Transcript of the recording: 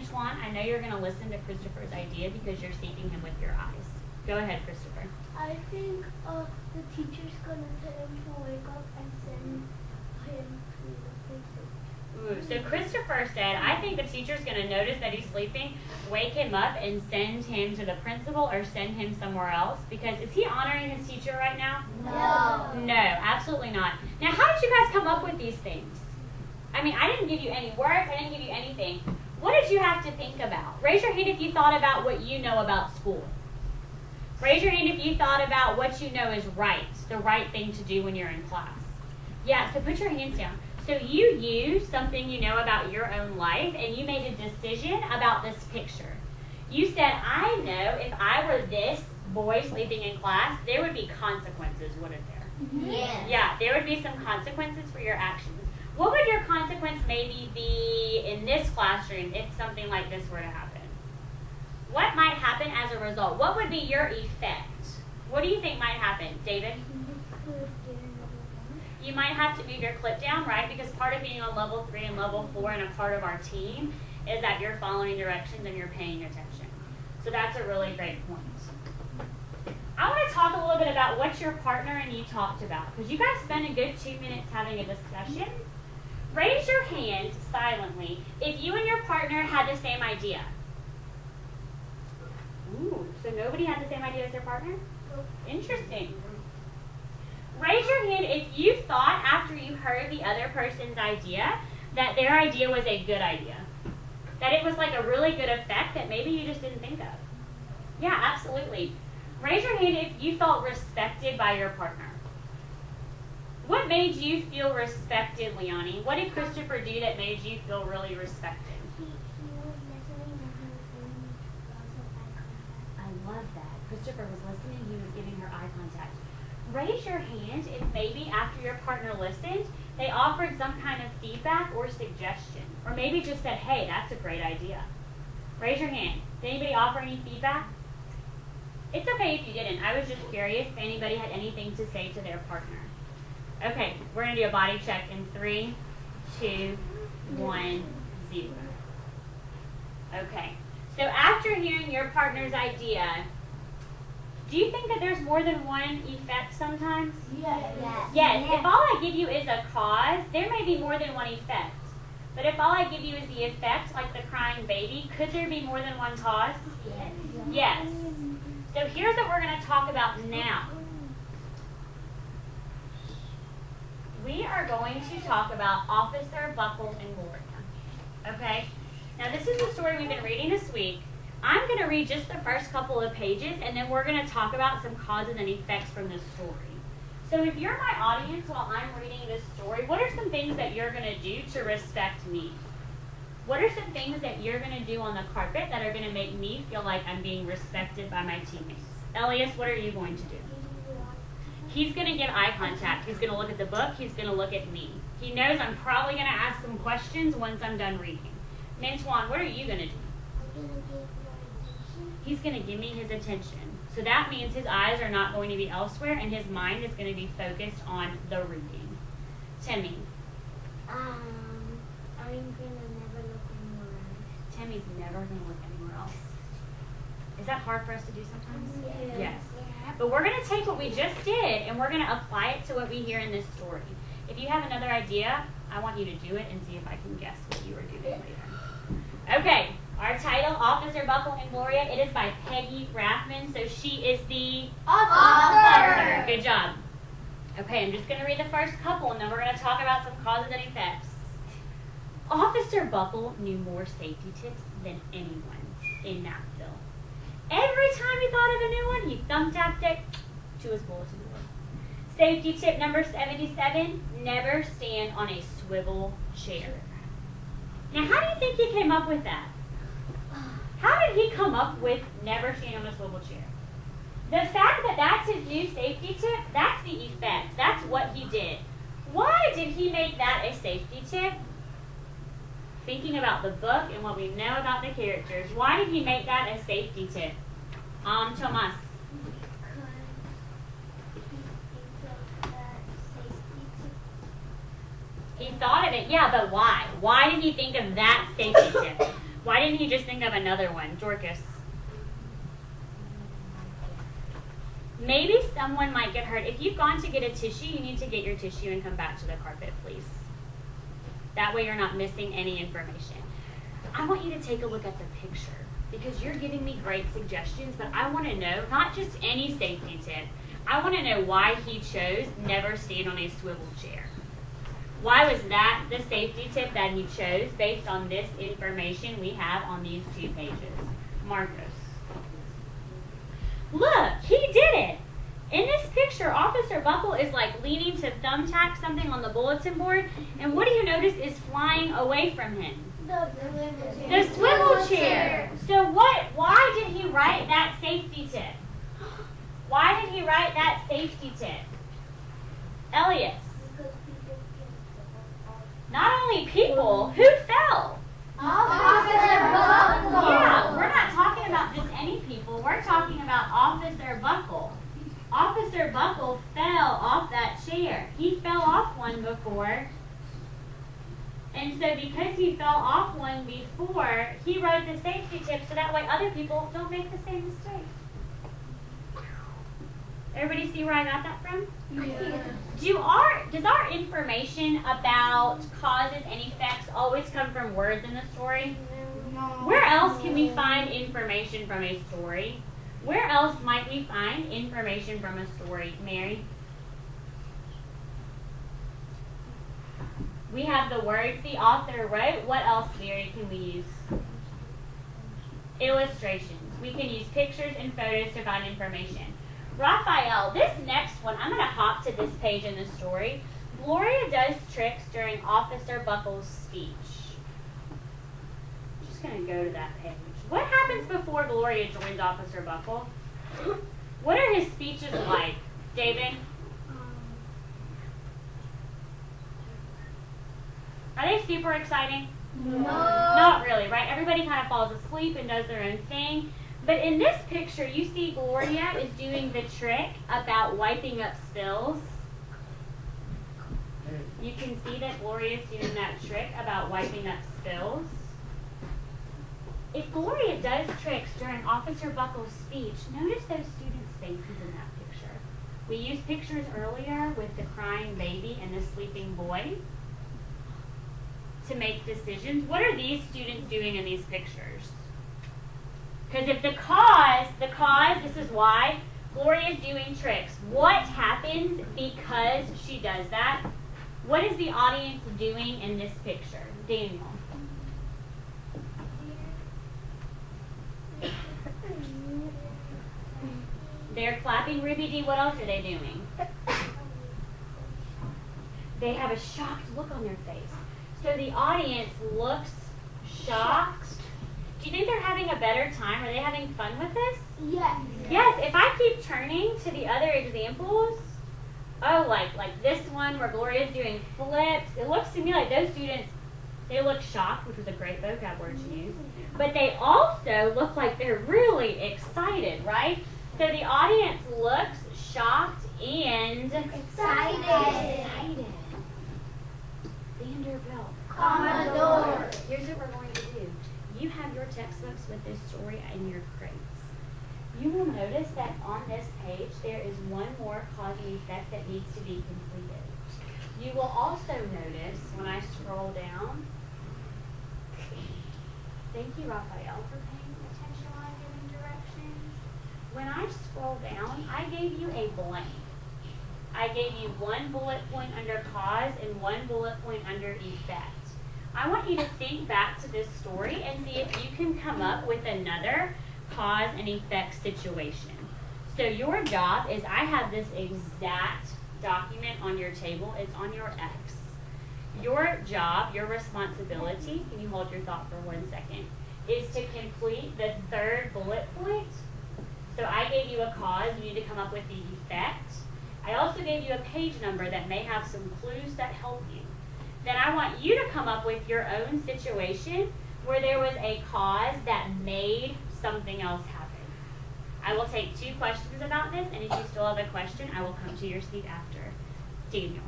Antoine, I know you're going to listen to Christopher's idea because you're seeking him with your eyes. Go ahead, Christopher. I think the teacher's going to tell him to wake up and send him to the playground. So Christopher said, I think the teacher's going to notice that he's sleeping, wake him up, and send him to the principal or send him somewhere else. Because is he honoring his teacher right now? No. No, absolutely not. Now, how did you guys come up with these things? I mean, I didn't give you any work. I didn't give you anything. What did you have to think about? Raise your hand if you thought about what you know about school. Raise your hand if you thought about what you know is right, the right thing to do when you're in class. Yeah, so put your hands down. So you used something you know about your own life, and you made a decision about this picture. You said, I know if I were this boy sleeping in class, there would be consequences, wouldn't there? Yeah. Yeah, there would be some consequences for your actions. What would your consequence maybe be in this classroom if something like this were to happen? What might happen as a result? What would be your effect? What do you think might happen, David? You might have to move your clip down, right? Because part of being on level 3 and level 4 and a part of our team is that you're following directions and you're paying attention. So that's a really great point. I want to talk a little bit about what your partner and you talked about, because you guys spent a good 2 minutes having a discussion. Raise your hand silently if you and your partner had the same idea. Ooh, so nobody had the same idea as their partner? Interesting. Raise your hand if you thought after you heard the other person's idea that their idea was a good idea. That it was like a really good effect that maybe you just didn't think of. Yeah, absolutely. Raise your hand if you felt respected by your partner. What made you feel respected, Leonie? What did Christopher do that made you feel really respected? He was listening and he was giving me some eye contact. I love that. Christopher was listening, he was giving her eye contact. Raise your hand if maybe after your partner listened, they offered some kind of feedback or suggestion. Or maybe just said, hey, that's a great idea. Raise your hand. Did anybody offer any feedback? It's okay if you didn't. I was just curious if anybody had anything to say to their partner. Okay, we're going to do a body check in 3, 2, 1, 0. Okay, so after hearing your partner's idea, do you think that there's more than one effect sometimes? Yes. Yes, if all I give you is a cause, there may be more than one effect. But if all I give you is the effect, like the crying baby, could there be more than one cause? Yes. So here's what we're going to talk about now. We are going to talk about Officer Buckle and Gloria. Okay? Now this is the story we've been reading this week. I'm going to read just the first couple of pages, and then we're going to talk about some causes and effects from this story. So if you're my audience while I'm reading this story, what are some things that you're going to do to respect me? What are some things that you're going to do on the carpet that are going to make me feel like I'm being respected by my teammates? Elias, what are you going to do? He's going to give eye contact. He's going to look at the book. He's going to look at me. He knows I'm probably going to ask some questions once I'm done reading. Antoine, what are you going to do? He's going to give me his attention. So that means his eyes are not going to be elsewhere and his mind is going to be focused on the reading. Timmy. I'm gonna never look anywhere else. Timmy's never going to look anywhere else. Is that hard for us to do sometimes? Yes. But we're going to take what we just did and we're going to apply it to what we hear in this story. If you have another idea, I want you to do it and see if I can guess what you were doing later. Okay. Our title, Officer Buckle and Gloria, it is by Peggy Rathman, so she is the author. Good job. Okay, I'm just going to read the first couple, and then we're going to talk about some causes and effects. Officer Buckle knew more safety tips than anyone in Nashville. Every time he thought of a new one, he thumbtacked it to his bulletin board. Safety tip number 77, never stand on a swivel chair. Now, how do you think he came up with that? How did he come up with never stand on a swivel chair? The fact that that's his new safety tip, that's the effect. That's what he did. Why did he make that a safety tip? Thinking about the book and what we know about the characters, why did he make that a safety tip? Thomas. He thought of it, yeah, but why? Why did he think of that safety tip? Why didn't he just think of another one? Dorcas. Maybe someone might get hurt. If you've gone to get a tissue, you need to get your tissue and come back to the carpet, please. That way you're not missing any information. I want you to take a look at the picture because you're giving me great suggestions, but I want to know, not just any safety tip, I want to know why he chose never stand on a swivel chair. Why was that the safety tip that he chose based on this information we have on these 2 pages? Marcos. Look, he did it. In this picture, Officer Buckle is like leaning to thumbtack something on the bulletin board, and what do you notice is flying away from him? The swivel chair. So why did he write that safety tip? Why did he write that safety tip? Elias. Not only people, who fell? Officer Buckle. Yeah, we're not talking about just any people. We're talking about Officer Buckle. Officer Buckle fell off that chair. He fell off one before. And so because he fell off one before, he wrote the safety tip so that way other people don't make the same mistake. Everybody see where I got that from? Yeah. Does our information about causes and effects always come from words in the story? No. Where else can we find information from a story? Where else might we find information from a story? Mary? We have the words the author wrote. What else, Mary, can we use? Illustrations. We can use pictures and photos to find information. Raphael, this next one, I'm going to hop to this page in the story. Gloria does tricks during Officer Buckle's speech. I'm just going to go to that page. What happens before Gloria joins Officer Buckle? What are his speeches like? David? Are they super exciting? No. Not really, right? Everybody kind of falls asleep and does their own thing. But in this picture, you see Gloria is doing the trick about wiping up spills. You can see that Gloria is doing that trick about wiping up spills. If Gloria does tricks during Officer Buckle's speech, notice those students' faces in that picture. We used pictures earlier with the crying baby and the sleeping boy to make decisions. What are these students doing in these pictures? Because if the cause, this is why, Gloria is doing tricks. What happens because she does that? What is the audience doing in this picture? Daniel. They're clapping. Ruby D, what else are they doing? They have a shocked look on their face. So the audience looks shocked. Do you think they're having a better time? Are they having fun with this? Yes. Yes, if I keep turning to the other examples, like this one where Gloria's doing flips, it looks to me like those students, they look shocked, which was a great vocab word to use, but they also look like they're really excited, right? So the audience looks shocked and Excited. Vanderbilt. Commodore. Here's what we're going to do. You have your textbooks with this story in your crates. You will notice that on this page there is one more cause and effect that needs to be completed. You will also notice when I scroll down, thank you, Raphael, for paying attention while I'm giving directions. When I scroll down, I gave you a blank. I gave you one bullet point under cause and one bullet point under effect. I want you to think back to this story and see if you can come up with another cause and effect situation. So your job is, I have this exact document on your table. It's on your X. Your job, your responsibility, can you hold your thought for 1 second, is to complete the third bullet point. So I gave you a cause, you need to come up with the effect. I also gave you a page number that may have some clues that help you. Then I want you to come up with your own situation where there was a cause that made something else happen. I will take 2 questions about this, and if you still have a question, I will come to your seat after. Daniel.